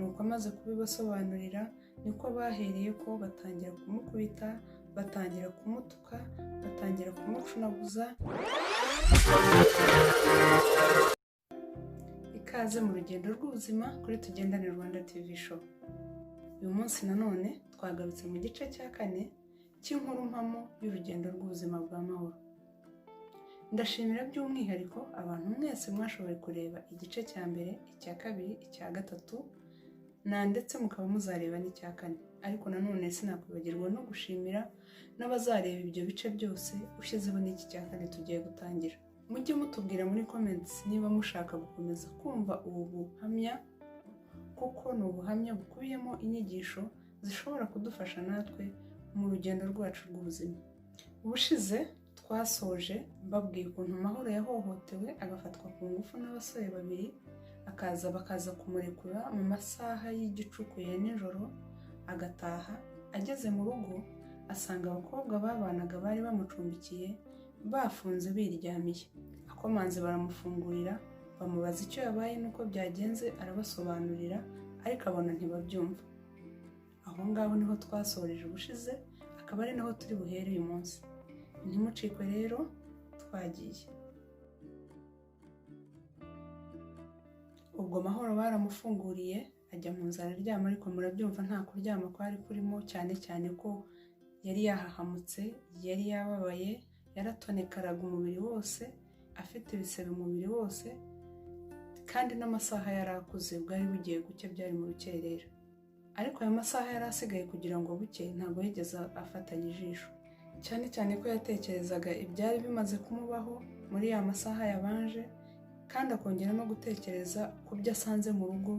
nuko amaze kubibasobanurira niko bahereye ko batangira kumukubita, batangira kumutuka, batangira kumucunaguza. Ikaze mu rugendo rw'ubuzima kuri Tugendane Rwanda TV show. Uyu munsi nanone twagarutse mu gice cya 4 cy'inkuru mpamo y'urugendo rw'ubuzima bwa Mahoro. Ndashimira by'umwihariko abantu mwese mwashoboye kureba igice cya mbere, icya kabiri, icya gatatu ndetse mukaba muzareba n'icya 4. Ariko nanone sinakwibagirwa no gushimira n'abazareba ibyo bice byose ushyizeho n'iki cya 4 tugiye gutangira. Mujye mutubwira muri comments niba mushaka gukomeza kumva ubu buhamya, kuko ni ubuhamya bukubiyemo inyigisho zishobora kudufasha natwe mu rugendo rwacu rw'ubuzima. Ubushize twasoje mbabwiye ukuntu Mahoro yahohotewe agafatwa ku ngufu n'abasore 2, bakaza kumurekura mu masaha y'igicuku ya nijoro, agataha. Ageze mu rugo asanga abakobwa babanaga bari bamucumbikiye bafunze biryamiye. Akomanze baramufungurira, bamubaza icyo yabaye nuko byagenze, arabasobanurira ariko abona ntibabyumva. Aho ngaho niho twasoreje ubushize, akaba ari naho turi buhere uyu munsi. Ntimucikwe rero, twagiye. Ubwo Mahoro baramufunguriye ajya mu nzara aryama, ariko murabyumva nta kuryama kwari kurimo, cyane cyane ko yari yahahamutse, yari yababaye, yaratonekaraga umubiri wose, afite ibisebe umubiri wose, kandi n'amasaha yari akuze, bwari bugiye gucya, byari mu rukerera. Ariko ayo masaha yari asigaye kugira ngo buke ntabwo yigeze afatanya ijisho, cyane cyane ko yatekerezaga ibyari bimaze kumubaho muri ya masaha yabanje, kandi akongera no gutekereza ku byo asanze mu rugo,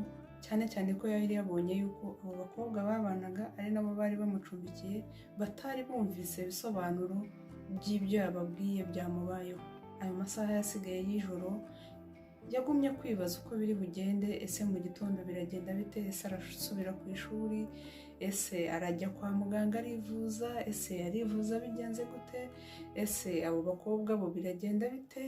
cyane cyane ko yari yabonye yuko abo bakobwa babanaga ari nabo bari bamucumbikiye, batari bumvise ibisobanuro by'ibyo yababwiye byamubayeho. Ayo masaha yasigaye y'ijoro yagumye kwibaza uko biri bugende. Ese mu gitondo biragenda bite? Ese arasubira ku ishuri? Ese arajya kwa muganga arivuza? Ese arivuza bigenze gute? Ese abo bakobwa bo biragenda bite?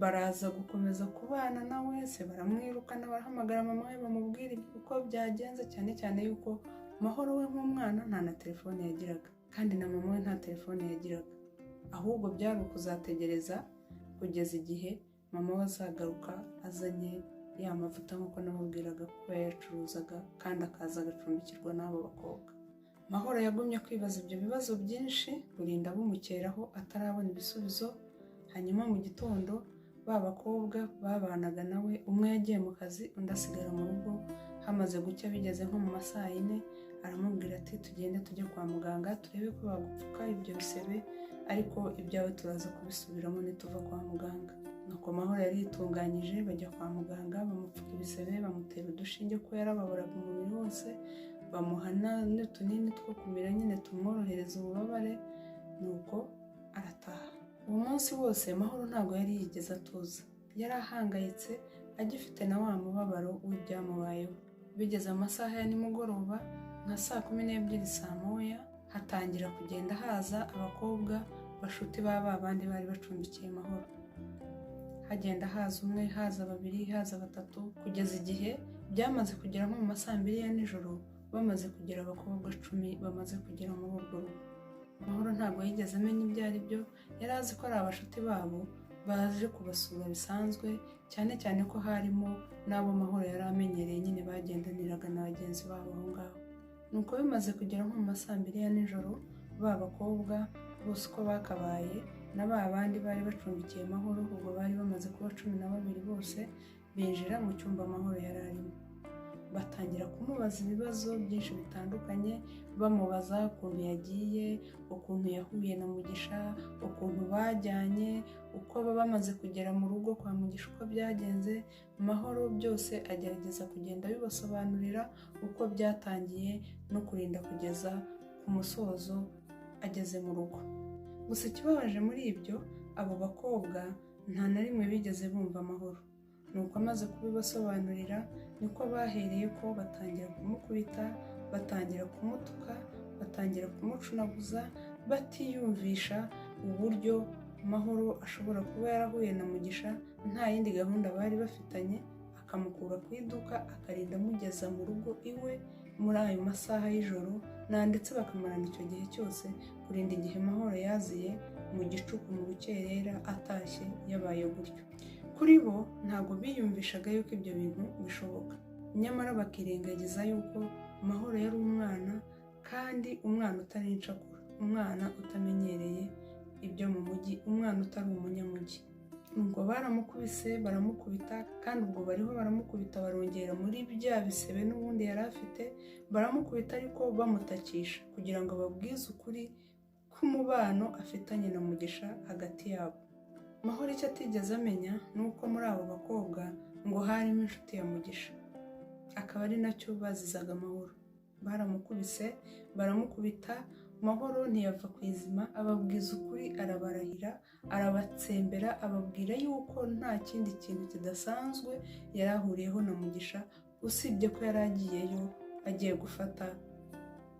Baraza gukomeza kubana nawe? Ese baramwirukana barahamagara mama we bamubwira uko byagenze? Cyane cyane yuko Mahoro we nk'umwana nta na telefone yagiraga, kandi na mama we nta telefone yagiraga. Ahubwo byari ukuzategereza kugeza igihe mama we azagaruka azanye ya mavuta nk'uko namubwiraga ko yayacuruzaga, kandi akaza agacumbikirwa n'abo bakobwa. Mahoro yagumye kwibaza ibyo bibazo byinshi burinda bumukeraho atarabona ibisubizo. Hanyuma mu gitondo ba bakobwa babanaga nawe, umwe yagiye mu kazi, undi asigara mu rugo. Hamaze gucya bigeze nko mu masaha 4, aramubwira ati tugende tujye kwa muganga turebe ko bagupfuka ibyo bisebe, ariko ibyawe turaza kubisubiramo nituva kwa muganga. Nuko Mahoro yari yitunganyije, bajya kwa muganga, bamupfuka ibisebe, bamutera udushinge ko yarababuraga umubiri wose, bamuhana n'utunini two kumira nyine tumworohereza ububabare, nuko arataha. Uwo munsi wose Mahoro ntabwo yari yigeze atuza, yari ahangayitse, agifite na wa mubabaro w'ibyamubayeho. Bigeze amasaha ya nimugoroba nka saa 12 saa moya, hatangira kugenda haza abakobwa bashuti bandi bari bacumbikiye Mahoro. Hagenda haza umwe, haza 2, haza 3, kugeza igihe byamaze kugera nko mu masaha 2 ya nijoro, bamaze kugera abakobwa 10 bamaze kugera muri urwo rugo. Mahoro ntabwo yigeze amenya ibyo ari byo, yari azi ko ari abashuti babo baje kubasura bisanzwe, cyane cyane ko harimo n'abo Mahoro yari amenyereye nyine bagendaniraga na bagenzi babo aho ngaho. Nuko bimaze kugera nko mu masaha 2 ya nijoro, ba bakobwa bose uko bakabaye na bandi bari bacumbikiye Mahoro, ubwo bari bamaze kuba 12 bose, binjira mu cyumba Mahoro yari arimo. Batangira kumubaza ibibazo byinshi bitandukanye, bamubaza ukuntu yagiye, ukuntu yahuye na Mugisha, ukuntu bajyanye, uko bamaze kugera mu rugo kwa Mugisha uko byagenze. Mahoro byose agerageza kugenda bibasobanurira uko byatangiye no kurinda kugeza ku musozo ageze mu rugo. Gusa ikibabaje muri ibyo, abo bakobwa nta na rimwe bigeze bumva Mahoro. Nuko amaze kubibasobanurira niko bahereye ko batangira kumukubita, batangira kumutuka, batangira kumucunaguza, batiyumvisha uburyo Mahoro ashobora kuba yarahuye na Mugisha nta yindi gahunda bari bafitanye, akamukura ku iduka akarinda amugeza mu rugo iwe muri ayo masaha y'ijoro, ndetse bakamarana icyo gihe cyose kurinda igihe Mahoro yaziye mu gicuku mu rukerera atashye yabaye gutyo. Kuri bo ntabwo biyumvishaga yuko ibyo bintu bishoboka, nyamara bakirengagiza yuko Mahoro yari umwana, kandi umwana utari incakura, umwana utamenyereye ibyo mu mujyi, umwana utari umunyamujyi. Ubwo baramukubise baramukubita, kandi ubwo bariho baramukubita barongera muri bya bisebe n'ubundi yari afite, baramukubita ariko bamutakisha kugira ngo babwize ukuri k'umubano afitanye na Mugisha hagati yabo. Mahoro icyo atigeze amenya ni uko muri abo bakobwa ngo harimo inshuti ya Mugisha, akaba ari nacyo bazizaga Mahoro. Baramukubise baramukubita, Mahoro ntiyava ku izima, ababwiza ukuri, arabarahira, arabatsembera, ababwira yuko nta kindi kintu kidasanzwe yari ahuriyeho na Mugisha, usibye ko yari agiyeyo agiye gufata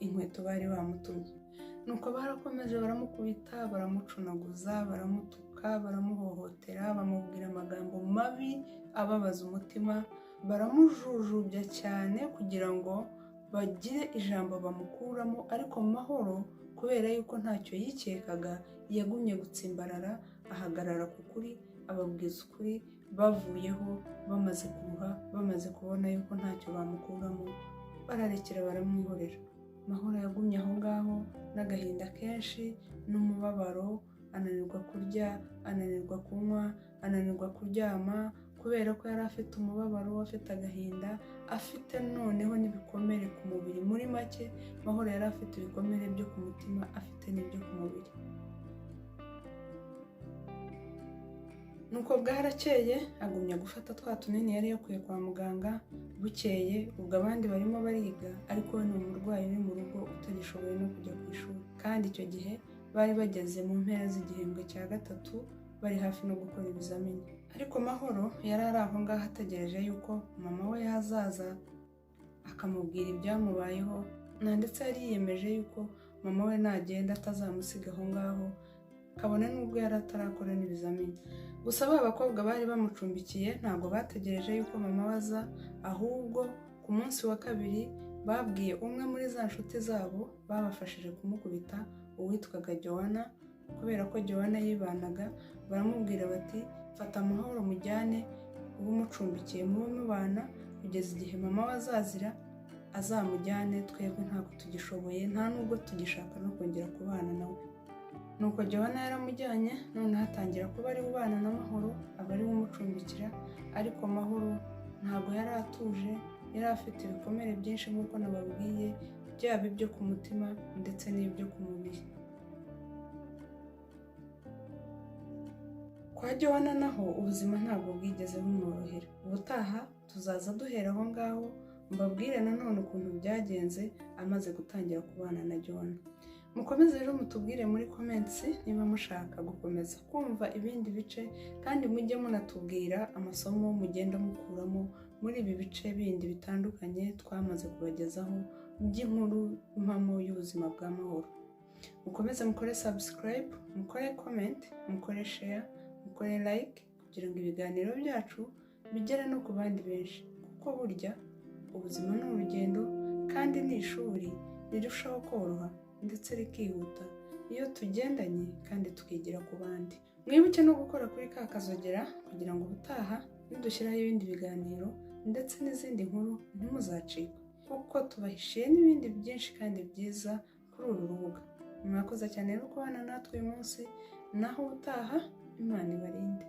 inkweto bari bamutumye. Nuko barakomeje baramukubita, baramucunaguza, baramutuka, baramuhohotera, bamubwira amagambo mabi ababaza umutima, baramujujubya cyane kugira ngo bagire ijambo bamukuramo. Ariko Mahoro kubera yuko ntacyo yikekaga, yagumye gutsimbarara, ahagarara ku kuri, ababwiza ukuri. Bavuyeho bamaze kuruha, bamaze kubona yuko ntacyo bamukuramo, bararekera baramwihorera. Mahoro yagumye aho ngaho n'agahinda kenshi n'umubabaro, ananirwa kurya, ananirwa kunywa, ananirwa kuryama, kubera ko yari afite umubabaro, afite agahinda, afite noneho n'ibikomere ku mubiri. Muri make Mahoro yari afite ibikomere byo ku mutima, afite n'ibyo ku mubiri. Nuko bwarakeye agumya gufata twa tunini yari yakuye kwa muganga. Bukeye ubwo abandi barimo bariga, ariko we ni umurwayi uri mu rugo utagishoboye no kujya ku ishuri, kandi icyo gihe bari bageze mu mpera z'igihembwe cya gatatu, bari hafi no gukora ibizamini. Ariko Mahoro yari ari aho ngaho ategereje yuko mama we yazaza akamubwira ibyamubayeho, ndetse yari yiyemeje yuko mama we nagenda atazamusiga aho ngaho, kabone n'ubwo yari atarakora n'ibizamini. Gusa aba bakobwa bari bamucumbikiye ntabwo bategereje yuko mama we aza, ahubwo ku munsi wa kabiri babwiye umwe muri za nshuti zabo babafashije kumukubita, uwitwaga Joanna, kubera ko Joanna yibanaga. Baramubwira bati fata Mahoro mujyane uba umucumbikiye mube mubana kugeza igihe mama we azazira, azamujyane, twebwe ntabwo tugishoboye, nta nubwo tugishaka no kongera kubana nawe. Nuko Joanna yaramujyanye, noneho atangira kuba ari ubana na Mahoro, aba ari umucumbikira. Ariko Mahoro ntabwo yari atuje, yari afite ibikomere byinshi nk'uko nababwiye, byaba ibyo ku mutima ndetse n'ibyo ku mubiri. Kwa Joanna naho ubuzima ntabwo bwigeze bumworohera. Ubutaha tuzaza duhera aho ngaho, mbabwire nanone ukuntu byagenze amaze gutangira kubana na Joanna. Mukomeze rero mutubwire muri comments niba mushaka gukomeza kumva ibindi bice, kandi mujye munatubwira amasomo mugenda mukuramo muri ibi bice bindi bitandukanye twamaze kubagezaho by'inkuru impamo y'ubuzima bwa Mahoro. Mukomeze mukore subscribe, mukore comment, mukore share, mukore like, kugira ngo ibiganiro byacu bigere no ku bandi benshi, kuko burya ubuzima ni urugendo, kandi ni ishuri rirushaho koroha ndetse rikihuta iyo tugendanye kandi tukigira ku bandi. Mwibuke no gukora kuri ka kazogera kugira ngo ubutaha nidushyiraho ibindi biganiro ndetse n'izindi nkuru ntimuzacikwe, kuko tubahishiye n'ibindi byinshi kandi byiza kuri uru rubuga. Mwakoze cyane no kubana natwe uyu munsi, naho ubutaha Imana ibarinde.